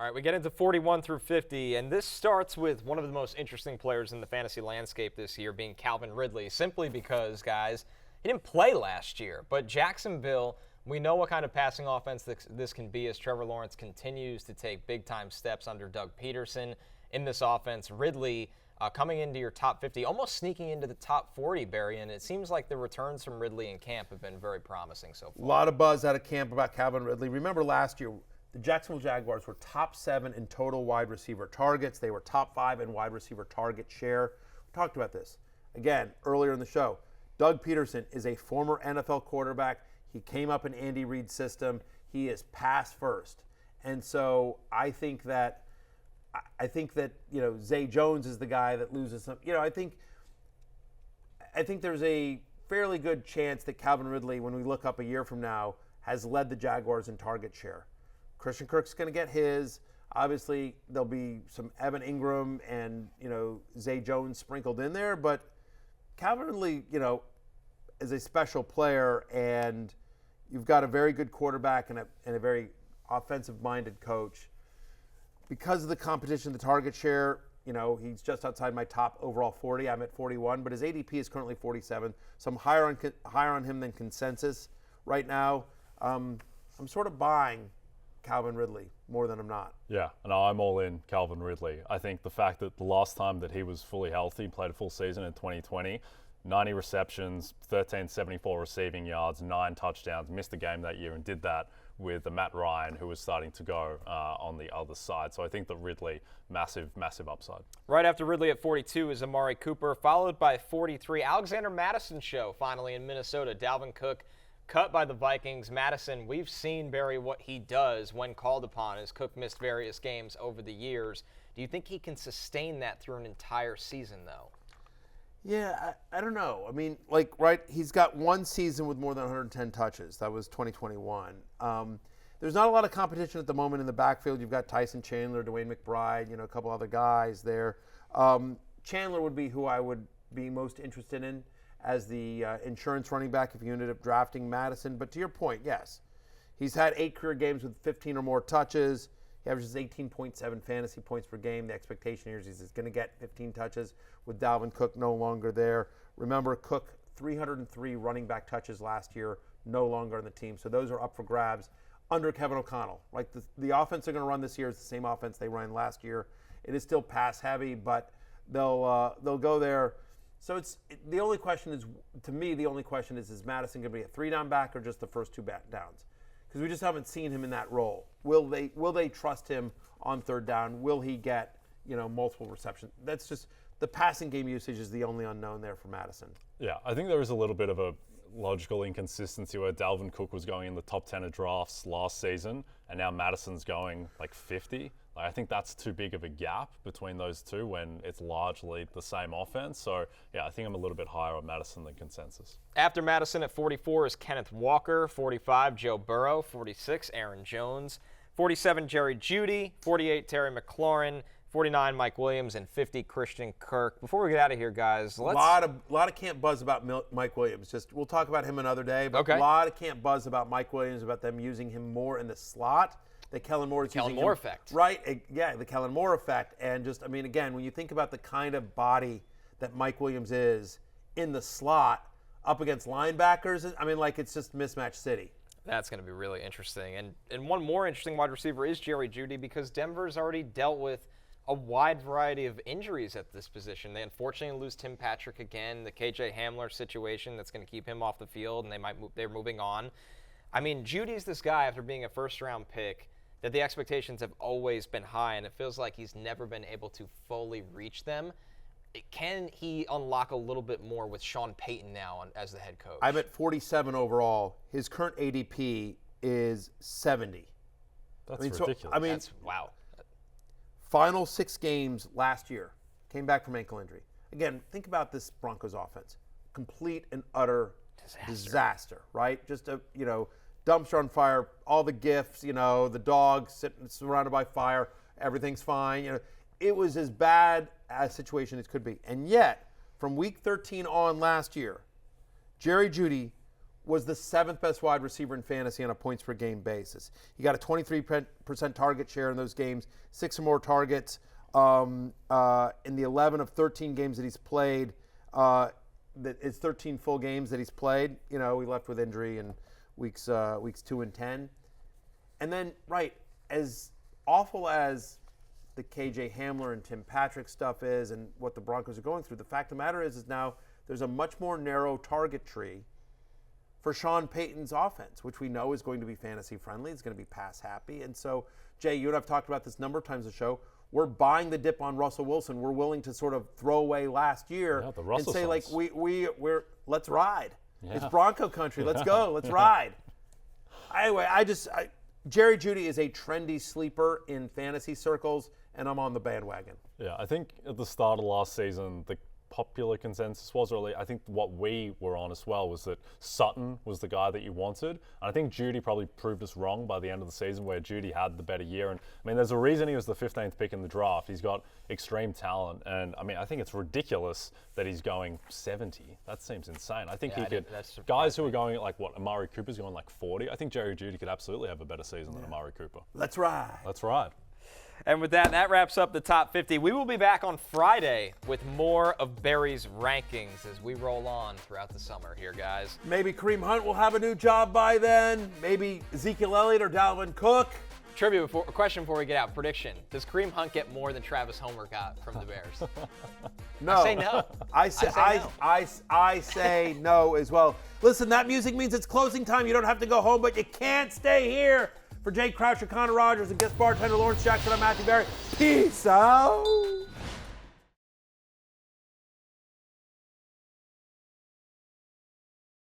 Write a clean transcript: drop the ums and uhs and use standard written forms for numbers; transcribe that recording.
All right, we get into 41 through 50, and this starts with one of the most interesting players in the fantasy landscape this year being Calvin Ridley, simply because, guys, he didn't play last year. But Jacksonville, we know what kind of passing offense this can be as Trevor Lawrence continues to take big-time steps under Doug Peterson in this offense. Ridley coming into your top 50, almost sneaking into the top 40, Barry, and it seems like the returns from Ridley in camp have been very promising so far. A lot of buzz out of camp about Calvin Ridley. Remember last year, the Jacksonville Jaguars were top 7 in total wide receiver targets. They were top 5 in wide receiver target share. We talked about this, again, earlier in the show. Doug Peterson is a former NFL quarterback. He came up in Andy Reid's system. He is pass first. And so I think that Zay Jones is the guy that loses some. I think there's a fairly good chance that Calvin Ridley, when we look up a year from now, has led the Jaguars in target share. Christian Kirk's going to get his. Obviously, there'll be some Evan Ingram and, Zay Jones sprinkled in there. But Calvin Ridley, is a special player, and you've got a very good quarterback and a very offensive-minded coach. Because of the competition, the target share, he's just outside my top overall 40. I'm at 41, but his ADP is currently 47. So I'm higher on him than consensus right now. I'm sort of buying Calvin Ridley more than I'm not. Yeah, and I'm all in Calvin Ridley. I think the fact that the last time that he was fully healthy, played a full season in 2020, 90 receptions, 1,374 receiving yards, 9 touchdowns, missed a game that year and did that with Matt Ryan, who was starting to go on the other side. So I think that Ridley, massive upside. Right after Ridley at 42 is Amari Cooper, followed by 43. Alexander Mattison show finally in Minnesota. Dalvin Cook cut by the Vikings. Mattison, we've seen, Barry, what he does when called upon as Cook missed various games over the years. Do you think he can sustain that through an entire season, though? Yeah, I don't know. I mean, he's got one season with more than 110 touches. That was 2021. There's not a lot of competition at the moment in the backfield. You've got Tyson Chandler, Dwayne McBride, a couple other guys there. Chandler would be who I would be most interested in as the insurance running back if you ended up drafting Mattison. But to your point, yes. He's had 8 career games with 15 or more touches. He averages 18.7 fantasy points per game. The expectation here is he's going to get 15 touches with Dalvin Cook no longer there. Remember, Cook, 303 running back touches last year, no longer on the team. So those are up for grabs under Kevin O'Connell. The offense they're going to run this year is the same offense they ran last year. It is still pass heavy, but they'll go there. So the only question is Mattison going to be a 3-down back or just the first 2 downs? Because we just haven't seen him in that role. Will they trust him on 3rd down? Will he get multiple receptions? That's just the passing game usage is the only unknown there for Mattison. Yeah, I think there is a little bit of a logical inconsistency where Dalvin Cook was going in the top 10 of drafts last season, and now Madison's going 50. I think that's too big of a gap between those two when it's largely the same offense. So, yeah, I think I'm a little bit higher on Mattison than consensus. After Mattison at 44 is Kenneth Walker, 45, Joe Burrow, 46, Aaron Jones, 47, Jerry Jeudy, 48, Terry McLaurin, 49, Mike Williams, and 50, Christian Kirk. Before we get out of here, guys, let's... A lot of camp buzz about Mike Williams. We'll talk about him another day, but okay. A lot of camp buzz about Mike Williams, about them using him more in the slot. The Kellen Moore effect. Right, yeah, the Kellen Moore effect. And again, when you think about the kind of body that Mike Williams is in the slot up against linebackers, it's just mismatch city. That's going to be really interesting. And one more interesting wide receiver is Jerry Jeudy, because Denver's already dealt with a wide variety of injuries at this position. They unfortunately lose Tim Patrick again, the KJ Hamler situation that's going to keep him off the field, and they're moving on. Judy's this guy, after being a first-round pick, that the expectations have always been high, and it feels like he's never been able to fully reach them. Can he unlock a little bit more with Sean Payton now as the head coach? I'm at 47 overall. His current ADP is 70. That's ridiculous. Wow. Final 6 games last year. Came back from ankle injury. Again, think about this Broncos offense. Complete and utter disaster, right? Just dumpster on fire, all the gifts, the dog sitting surrounded by fire, everything's fine. It was as bad a situation as could be. And yet, from week 13 on last year, Jerry Jeudy was the 7th best wide receiver in fantasy on a points per game basis. He got a 23% target share in those games, 6 or more targets in the 11 of 13 games that he's played. It's 13 full games that he's played. You know, he left with injury in weeks 2 and 10. And then, right, as awful as the KJ Hamler and Tim Patrick stuff is and what the Broncos are going through, the fact of the matter is now there's a much more narrow target tree for Sean Payton's offense, which we know is going to be fantasy friendly. It's going to be pass happy. And so, Jay, you and I've talked about this a number of times on the show. We're buying the dip on Russell Wilson. We're willing to sort of throw away last year and say, like, we're let's ride. Yeah. It's Bronco country. Let's go. Let's ride. Anyway, Jerry Jeudy is a trendy sleeper in fantasy circles, and I'm on the bandwagon. Yeah, I think at the start of last season, the popular consensus was, really, I think what we were on as well, was that Sutton was the guy that you wanted. And I think Jeudy probably proved us wrong by the end of the season, where Jeudy had the better year. And I mean, there's a reason he was the 15th pick in the draft. He's got extreme talent. And I mean, I think it's ridiculous that he's going 70. That seems insane. I think he could, guys who are going at like, what, Amari Cooper's going like 40. I think Jerry Jeudy could absolutely have a better season than Amari Cooper. Let's ride. Let's ride. And with that wraps up the top 50. We will be back on Friday with more of Barry's rankings as we roll on throughout the summer here, guys. Maybe Kareem Hunt will have a new job by then. Maybe Ezekiel Elliott or Dalvin Cook. Trivia, a question before we get out. Prediction. Does Kareem Hunt get more than Travis Homer got from the Bears? No. I say no. I say no as well. Listen, that music means it's closing time. You don't have to go home, but you can't stay here. For Jay Croucher, Connor Rogers, and guest bartender Lawrence Jackson, I'm Matthew Barry. Peace out.